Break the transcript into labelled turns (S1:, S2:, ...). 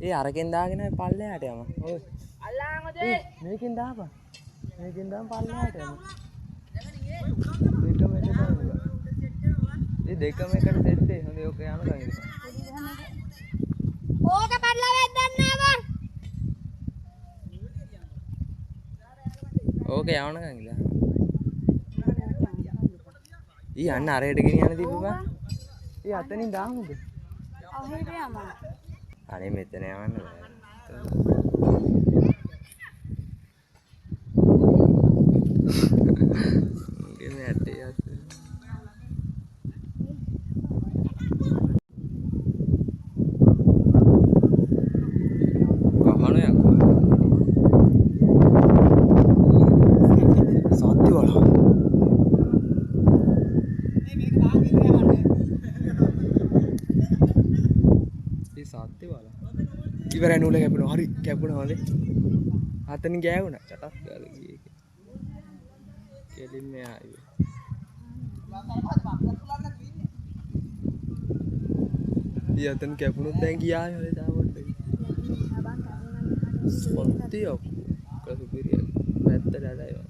S1: ඒ අරකින් දාගෙන පල්ලෙහාට යමු. ඔය. අල්ලාංගොදේ. මේකෙන් දාපන්. මේකෙන් දාපන් පල්ලෙහාට යමු. දෙකම එකට දාන්න. ඒ දෙකම එකට දෙත්තේ. හොඳයි ඔක යනකම් ඉන්න.
S2: ඕක පටලවා වෙද්දන්න බං.
S1: ඕක යවනකම් ඉන්න. ඊ අන්න අරයට ගෙනියන්න තිබ්බා. ඊ අතනින් දාමුද?
S2: අහෙට යමු.
S1: අනේ මෙතන යවන්න බෑ. ගේ ඇටේ යත්. කහන යකෝ. සත්‍ය වල. සත්‍ය වල ඉවරයි නූල කැපුණා හරි කැපුණා හොඳේ අතනින් ගෑවුණා චටක් ගාලා ගියේ කෙලින්ම ආවේ ඊ අතන කැපුණොත් දැන් ගියානේ හොඳේ තා පොඩ්ඩක් සත්‍ය කසුපිරිය පැත්තට ඇදලා